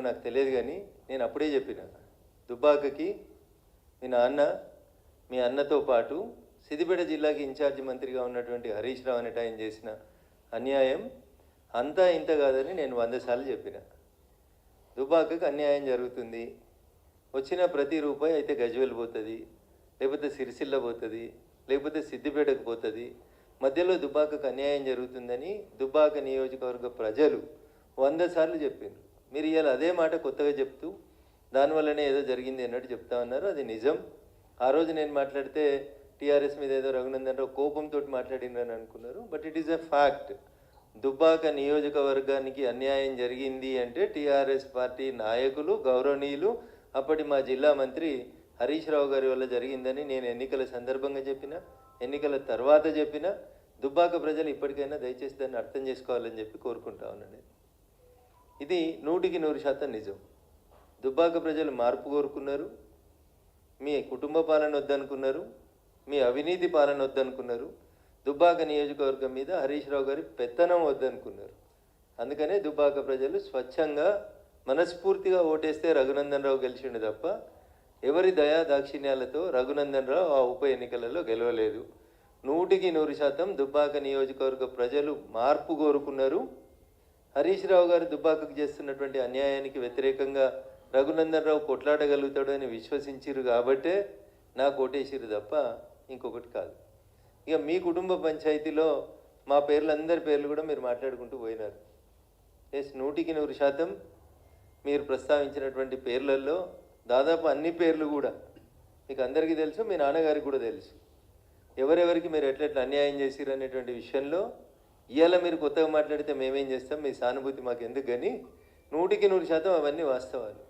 నాకు తెలియదు, కానీ నేను అప్పుడే చెప్పిన, దుబ్బాకకి మీ అన్నతో పాటు సిద్దిపేట జిల్లాకి ఇన్ఛార్జి మంత్రిగా ఉన్నటువంటి హరీష్ రావు అనేట ఆయన చేసిన అన్యాయం అంతా ఇంత కాదని నేను 100 సార్లు చెప్పిన. దుబ్బాకకి అన్యాయం జరుగుతుంది, వచ్చిన ప్రతి రూపాయి అయితే గజ్వేల్ పోతుంది, లేకపోతే సిరిసిల్ల పోతుంది, లేకపోతే సిద్దిపేటకు పోతుంది, మధ్యలో దుబ్బాకకు అన్యాయం జరుగుతుందని దుబ్బాక నియోజకవర్గ ప్రజలు 100 సార్లు చెప్పిండ్రు. మీరు ఇవాళ అదే మాట కొత్తగా చెప్తూ దానివల్లనే ఏదో జరిగింది అన్నట్టు చెప్తా ఉన్నారు. అది నిజం. ఆ రోజు నేను మాట్లాడితే టీఆర్ఎస్ మీద ఏదో రఘునందన్ రావు కోపంతో మాట్లాడిందని అనుకున్నారు. But it is a fact. Dubbaka నియోజకవర్గానికి అన్యాయం జరిగింది అంటే టీఆర్ఎస్ పార్టీ నాయకులు, గౌరవనీయులు, అప్పటి మా జిల్లా మంత్రి హరీష్ రావు గారి వల్ల జరిగిందని నేను ఎన్నికల సందర్భంగా చెప్పిన, ఎన్నికల తర్వాత చెప్పిన. దుబ్బాక ప్రజలు ఇప్పటికైనా దయచేసి దాన్ని అర్థం చేసుకోవాలని చెప్పి కోరుకుంటా ఉన్నాను. ఇది 100% నిజం. దుబ్బాక ప్రజలు మార్పు కోరుకున్నారు. మీ కుటుంబ పాలన వద్దనుకున్నారు, మీ అవినీతి పాలన వద్దనుకున్నారు, దుబ్బాక నియోజకవర్గం మీద హరీష్ రావు గారి పెత్తనం వద్దనుకున్నారు. అందుకనే దుబ్బాక ప్రజలు స్వచ్ఛంగా మనస్ఫూర్తిగా ఓటేస్తే రఘునందన్ రావు గెలిచిండు తప్ప ఎవరి దయా దాక్షిణ్యాలతో రఘునందన్ రావు ఆ ఉప ఎన్నికలలో గెలవలేదు. 100% దుబ్బాక నియోజకవర్గ ప్రజలు మార్పు కోరుకున్నారు. హరీష్ రావు గారు దుబ్బాకకు చేస్తున్నటువంటి అన్యాయానికి వ్యతిరేకంగా రఘునందన్ రావు కొట్లాడగలుగుతాడు అని విశ్వసించారు కాబట్టే నాకు ఓటేసిరు తప్ప ఇంకొకటి కాదు. ఇక మీ కుటుంబ పంచాయతీలో మా పేర్లు, అందరి పేర్లు కూడా మీరు మాట్లాడుకుంటూ పోయినారు. ఎస్, 100% మీరు ప్రస్తావించినటువంటి పేర్లలో దాదాపు అన్ని పేర్లు కూడా మీకు అందరికీ తెలుసు, మీ నాన్నగారికి కూడా తెలుసు. ఎవరెవరికి మీరు ఎట్లెట్లా అన్యాయం చేసిరు అనేటువంటి విషయంలో ఇవాళ మీరు కొత్తగా మాట్లాడితే మేమేం చేస్తాం, మీ సానుభూతి మాకు ఎందుకు, కానీ 100% అవన్నీ వాస్తవాలు.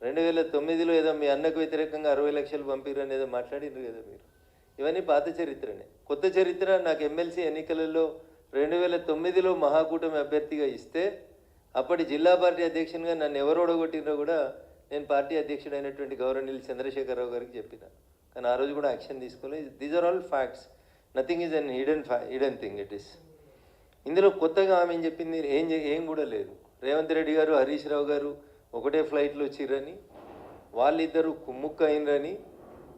2009లో ఏదో మీ అన్నకు వ్యతిరేకంగా 60 లక్షలు పంపిరు అనేదో మాట్లాడినారు కదా మీరు. ఇవన్నీ పాత చరిత్రనే. కొత్త చరిత్ర నాకు ఎమ్మెల్సీ ఎన్నికలలో 2009లో మహాకూటమి అభ్యర్థిగా ఇస్తే అప్పటి జిల్లా పార్టీ అధ్యక్షునిగా నన్ను ఎవరు ఓడగొట్టినో కూడా నేను పార్టీ అధ్యక్షుడైనటువంటి గౌరవనీయులు చంద్రశేఖరరావు గారికి చెప్పిన. కానీ ఆ రోజు కూడా యాక్షన్ తీసుకోలేదు. These are all facts. Nothing is an hidden thing. It is. ఇందులో కొత్తగా ఆమె చెప్పింది ఏం కూడా లేదు. రేవంత్ రెడ్డి గారు, హరీష్ రావు గారు ఒకటే ఫ్లైట్లో వచ్చిర్రని, వాళ్ళిద్దరూ కుమ్ముక్క అయినరని,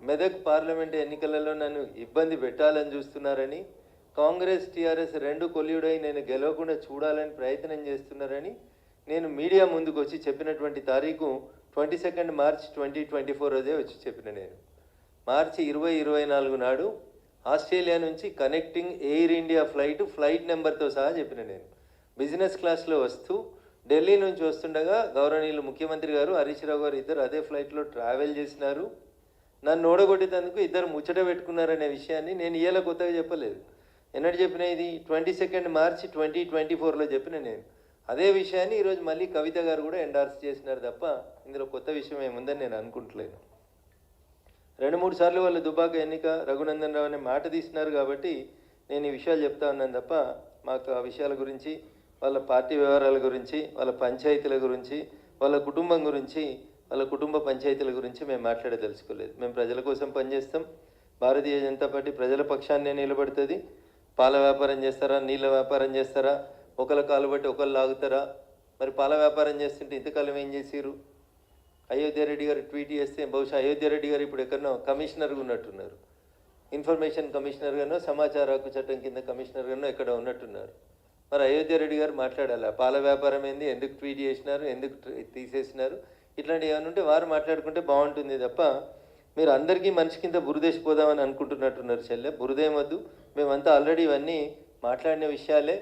మెదక్ పార్లమెంట్ ఎన్నికలలో నన్ను ఇబ్బంది పెట్టాలని చూస్తున్నారని, కాంగ్రెస్ టీఆర్ఎస్ 2 కొల్లుడై నేను గెలవకుండా చూడాలని ప్రయత్నం చేస్తున్నారని నేను మీడియా ముందుకు వచ్చి చెప్పినటువంటి తారీఖు 22 మార్చ్ 2024 రోజే వచ్చి చెప్పిన. నేను మార్చి 2024 నాడు ఆస్ట్రేలియా నుంచి కనెక్టింగ్ ఎయిర్ ఇండియా ఫ్లైట్ నెంబర్తో సహా చెప్పిన. నేను బిజినెస్ క్లాస్లో వస్తూ ఢిల్లీ నుంచి వస్తుండగా గౌరవనీయులు ముఖ్యమంత్రి గారు, హరీష్ రావు గారు ఇద్దరు అదే ఫ్లైట్లో ట్రావెల్ చేసినారు. నన్ను ఓడగొట్టేందుకు ఇద్దరు ముచ్చట పెట్టుకున్నారనే విషయాన్ని నేను ఇవాళ కొత్తగా చెప్పలేదు. ఎన్నటి చెప్పిన, ఇది 22 మార్చి 2024లో చెప్పిన. నేను అదే విషయాన్ని ఈరోజు మళ్ళీ కవిత గారు కూడా ఎండార్స్ చేసినారు తప్ప ఇందులో కొత్త విషయం ఏముందని నేను అనుకుంటలేను. 2-3 సార్లు వాళ్ళు దుబ్బాక ఎన్నిక రఘునందన్ రావు అనే మాట తీసినారు కాబట్టి నేను ఈ విషయాలు చెప్తా ఉన్నాను తప్ప మాకు ఆ విషయాల గురించి, వాళ్ళ పార్టీ వ్యవహారాల గురించి, వాళ్ళ పంచాయతీల గురించి, వాళ్ళ కుటుంబం గురించి, వాళ్ళ కుటుంబ పంచాయతీల గురించి మేము మాట్లాడదలుచుకోలేదు. మేము ప్రజల కోసం పనిచేస్తాం. భారతీయ జనతా పార్టీ ప్రజల పక్షాన్నే నిలబడుతుంది. పాల వ్యాపారం చేస్తారా, నీళ్ళ వ్యాపారం చేస్తారా, ఒకళ్ళ కాలు బట్టి ఒకళ్ళు లాగుతారా? మరి పాల వ్యాపారం చేస్తుంటే ఇంతకాలం ఏం చేసిరు? అయోధ్య రెడ్డి గారు ట్వీట్ చేస్తే బహుశా అయోధ్య రెడ్డి గారు ఇప్పుడు ఎక్కడనో కమిషనర్గా ఉన్నట్టున్నారు. ఇన్ఫర్మేషన్ కమిషనర్గానో, సమాచార హక్కు చట్టం కింద కమిషనర్గానో ఎక్కడ ఉన్నట్టున్నారు. మరి అయోధ్య రెడ్డి గారు మాట్లాడాలి, పాల వ్యాపారం ఏంది, ఎందుకు ట్వీట్ చేసినారు, ఎందుకు తీసేసినారు, ఇట్లాంటివి ఏమైనా ఉంటే వారు మాట్లాడుకుంటే బాగుంటుంది తప్ప మీరు అందరికీ మనిషి కింద బురదేసిపోదామని అనుకుంటున్నట్టున్నారు. చెల్లె, బురదేమొద్దు. మేమంతా ఆల్రెడీ ఇవన్నీ మాట్లాడిన విషయాలే,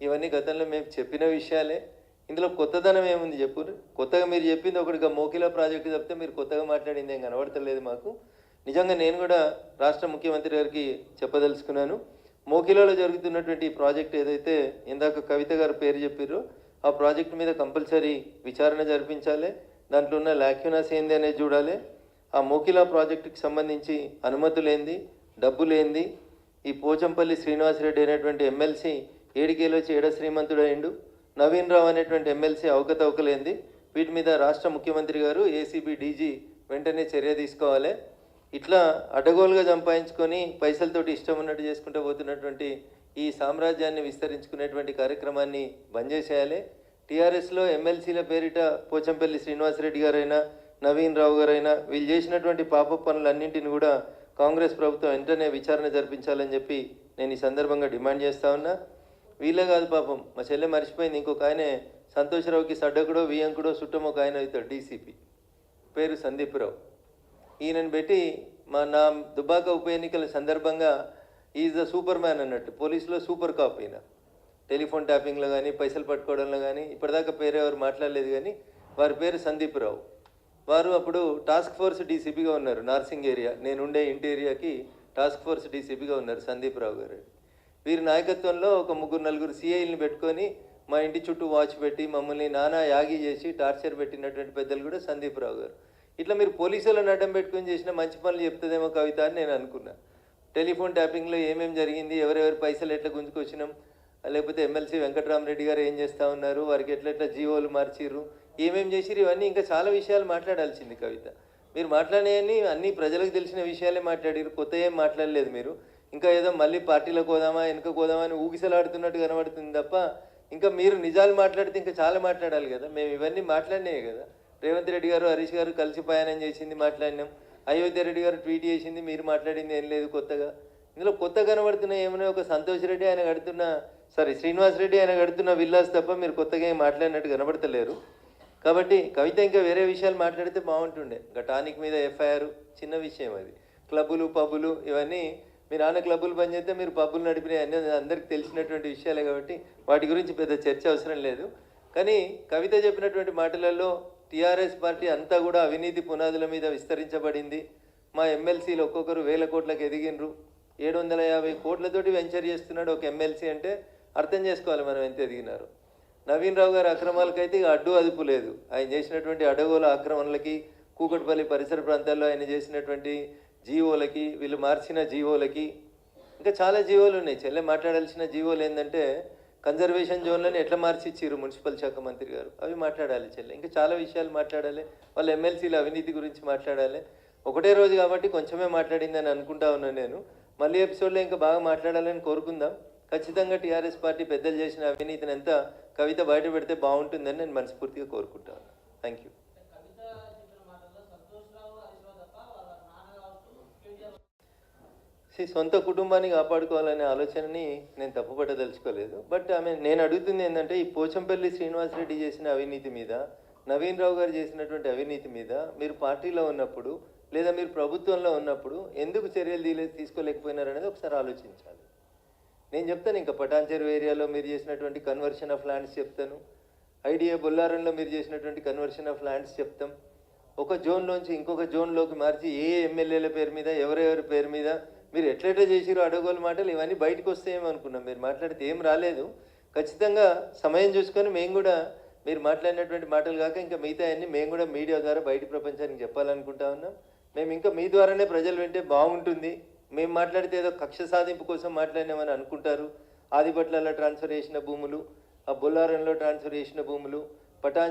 ఇవన్నీ గతంలో మేము చెప్పిన విషయాలే. ఇందులో కొత్తదనం ఏముంది చెప్పు? కొత్తగా మీరు చెప్పింది ఒకటిగా మోకిలా ప్రాజెక్టు తప్పితే మీరు కొత్తగా మాట్లాడింది ఏం కనబడతలేదు మాకు. నిజంగా నేను కూడా రాష్ట్ర ముఖ్యమంత్రి గారికి చెప్పదలుచుకున్నాను. మోకిలాలో జరుగుతున్నటువంటి ఈ ప్రాజెక్ట్ ఏదైతే ఇందాక కవిత గారు పేరు చెప్పారో ఆ ప్రాజెక్టు మీద కంపల్సరీ విచారణ జరిపించాలి. దాంట్లో ఉన్న లాక్యునాస్ ఏంది అనేది చూడాలి. ఆ మోకిలా ప్రాజెక్టుకి సంబంధించి అనుమతులేంది, డబ్బులేంది, ఈ పోచంపల్లి శ్రీనివాసరెడ్డి అనేటువంటి ఎమ్మెల్సీ ఏడికేలో చేడ శ్రీమంతుడు అయిండు, నవీన్ రావు అనేటువంటి ఎమ్మెల్సీ అవకతవకలేంది, వీటి మీద రాష్ట్ర ముఖ్యమంత్రి గారు, ఏసీబీ డీజీ వెంటనే చర్య తీసుకోవాలి. ఇట్లా అడ్డగోలుగా సంపాదించుకొని పైసలతోటి ఇష్టం ఉన్నట్టు చేసుకుంటూ పోతున్నటువంటి ఈ సామ్రాజ్యాన్ని విస్తరించుకునేటువంటి కార్యక్రమాన్ని బంద్ చేసేయాలి. టీఆర్ఎస్లో ఎమ్మెల్సీల పేరిట పోచంపల్లి శ్రీనివాసరెడ్డి గారైనా నవీన్ రావు గారైనా వీళ్ళు చేసినటువంటి పాప పనులన్నింటిని కూడా కాంగ్రెస్ ప్రభుత్వం వెంటనే విచారణ జరిపించాలని చెప్పి నేను ఈ సందర్భంగా డిమాండ్ చేస్తా ఉన్నా. వీళ్ళే కాదు పాపం, మా చెల్లె మర్చిపోయింది, ఇంకొక ఆయనే సంతోషరావుకి సడ్డకుడో వియంకుడో చుట్టం ఒక ఆయన అవుతాడు, డీసీపీ పేరు సందీప్ రావు. ఈయనను పెట్టి నా దుబ్బాక ఉప ఎన్నికల సందర్భంగా ఈజ్ ద సూపర్ మ్యాన్ అన్నట్టు, పోలీసులో సూపర్ కాప్ ఈయన. టెలిఫోన్ ట్యాపింగ్లో కానీ పైసలు పట్టుకోవడంలో కానీ ఇప్పటిదాకా పేరు ఎవరు మాట్లాడలేదు, కానీ వారి పేరు సందీప్ రావు. వారు అప్పుడు టాస్క్ ఫోర్స్ డీసీపీగా ఉన్నారు నార్సింగ్ ఏరియా, నేనుండే ఇంటి ఏరియాకి టాస్క్ ఫోర్స్ డీసీపీగా ఉన్నారు సందీప్ రావు గారు. వీరి నాయకత్వంలో ఒక 3-4 సిఐల్ని పెట్టుకొని మా ఇంటి చుట్టూ వాచ్ పెట్టి మమ్మల్ని నానా యాగి చేసి టార్చర్ పెట్టినటువంటి పెద్దలు కూడా సందీప్ రావు గారు. ఇట్లా మీరు పోలీసులను అడ్డం పెట్టుకొని చేసిన మంచి పనులు చెప్తుందేమో కవిత అని నేను అనుకున్నా. టెలిఫోన్ ట్యాపింగ్లో ఏమేమి జరిగింది, ఎవరెవరి పైసలు ఎట్లా గుంజుకొచ్చినాం, లేకపోతే ఎమ్మెల్సీ వెంకటరామరెడ్డి గారు ఏం చేస్తూ ఉన్నారు, వారికి ఎట్లా జీవోలు మార్చిర్రు, ఏమేమి చేసిరు, ఇవన్నీ ఇంకా చాలా విషయాలు మాట్లాడాల్సింది కవిత. మీరు మాట్లాడేవన్నీ అన్నీ ప్రజలకు తెలిసిన విషయాలే మాట్లాడారు, కొత్త ఏం మాట్లాడలేదు మీరు. ఇంకా ఏదో మళ్ళీ పార్టీలకు పోదామా వెనుక పోదామా అని ఊగిసలాడుతున్నట్టు కనబడుతుంది తప్ప ఇంకా మీరు నిజాలు మాట్లాడితే ఇంకా చాలా మాట్లాడాలి కదా. మేము ఇవన్నీ మాట్లాడినాయి కదా. రేవంత్ రెడ్డి గారు హరీష్ గారు కలిసి ప్రయాణం చేసింది మాట్లాడినాం, అయోధ్య రెడ్డి గారు ట్వీట్ చేసింది, మీరు మాట్లాడింది ఏం లేదు కొత్తగా. ఇందులో కొత్త కనబడుతున్నాయి ఏమైనా ఒక సంతోష్ రెడ్డి ఆయన కడుతున్న శ్రీనివాస్ రెడ్డి ఆయన కడుతున్న విల్లాస్ తప్ప మీరు కొత్తగా ఏం మాట్లాడినట్టు కనబడతలేరు. కాబట్టి కవిత ఇంకా వేరే విషయాలు మాట్లాడితే బాగుంటుండే. ఇంకా టానిక్ మీద ఎఫ్ఐఆర్ చిన్న విషయం అది. క్లబ్బులు పబ్బులు ఇవన్నీ మీ నాన్న క్లబ్బులు పనిచేస్తే మీరు పబ్బులు నడిపినాయి అన్నీ అందరికీ తెలిసినటువంటి విషయాలే కాబట్టి వాటి గురించి పెద్ద చర్చ అవసరం లేదు. కానీ కవిత చెప్పినటువంటి మాటలలో టీఆర్ఎస్ పార్టీ అంతా కూడా అవినీతి పునాదుల మీద విస్తరించబడింది. మా ఎమ్మెల్సీలు ఒక్కొక్కరు 1000 కోట్లకు ఎదిగినరు, 750 కోట్లతోటి వెంచర్ చేస్తున్నాడు ఒక ఎమ్మెల్సీ అంటే అర్థం చేసుకోవాలి మనం ఎంత ఎదిగినారు. నవీన్ రావు గారి అక్రమాలకైతే ఇక అడ్డు అదుపు లేదు. ఆయన చేసినటువంటి అడగోల ఆక్రమణలకి, కూకట్పల్లి పరిసర ప్రాంతాల్లో ఆయన చేసినటువంటి జీవోలకి, వీళ్ళు మార్చిన జీవోలకి, ఇంకా చాలా జీవోలు ఉన్నాయి. చెల్లె మాట్లాడాల్సిన జీవోలు ఏంటంటే కన్జర్వేషన్ జోన్లను ఎట్లా మార్చిచ్చిర్రు మున్సిపల్ శాఖ మంత్రి గారు, అవి మాట్లాడాలి చెల్లె. ఇంకా చాలా విషయాలు మాట్లాడాలి. వాళ్ళ ఎమ్మెల్సీల అవినీతి గురించి మాట్లాడాలి. ఒకటే రోజు కాబట్టి కొంచెమే మాట్లాడిందని అనుకుంటా ఉన్నాను నేను. మళ్ళీ ఎపిసోడ్లో ఇంకా బాగా మాట్లాడాలని కోరుకుందాం. ఖచ్చితంగా టీఆర్ఎస్ పార్టీ పెద్దలు చేసిన అవినీతిని ఎంత కవిత బయట పెడితే బాగుంటుందని నేను మనస్ఫూర్తిగా కోరుకుంటాను. Thank you. సొంత కుటుంబాన్ని కాపాడుకోవాలనే ఆలోచనని నేను తప్పుపట్టదలుచుకోలేదు. బట్ నేను అడుగుతుంది ఏంటంటే ఈ పోచంపల్లి శ్రీనివాసరెడ్డి చేసిన అవినీతి మీద, నవీన్ రావు గారు చేసినటువంటి అవినీతి మీద మీరు పార్టీలో ఉన్నప్పుడు లేదా మీరు ప్రభుత్వంలో ఉన్నప్పుడు ఎందుకు చర్యలు తీసుకోలేకపోయినారనేది ఒకసారి ఆలోచించాలి. నేను చెప్తాను, ఇంకా పటాన్చెరు ఏరియాలో మీరు చేసినటువంటి కన్వర్షన్ ఆఫ్ ల్యాండ్స్ చెప్తాను, ఐడియా బొల్లారంలో మీరు చేసినటువంటి కన్వర్షన్ ఆఫ్ ల్యాండ్స్ చెప్తాం. ఒక జోన్లోంచి ఇంకొక జోన్లోకి మార్చి ఏ ఎమ్మెల్యేల పేరు మీద ఎవరెవరి పేరు మీద మీరు ఎట్లెట్లా చేసిరో అడగోలు మాటలు ఇవన్నీ బయటకు వస్తాయేమో అనుకున్నాం. మీరు మాట్లాడితే ఏం రాలేదు. ఖచ్చితంగా సమయం చూసుకొని మేము కూడా మీరు మాట్లాడినటువంటి మాటలు కాక ఇంకా మిగతా అన్నీ మేము కూడా మీడియా ద్వారా బయట ప్రపంచానికి చెప్పాలనుకుంటా ఉన్నాం. మేము ఇంకా మీ ద్వారానే ప్రజలు వింటే బాగుంటుంది. మేము మాట్లాడితే ఏదో కక్ష సాధింపు కోసం మాట్లాడినామని అనుకుంటారు. ఆదిపట్లలో ట్రాన్స్ఫర్ చేసిన భూములు, ఆ బొల్లారంలో ట్రాన్స్ఫర్ చేసిన భూములు, పటాన్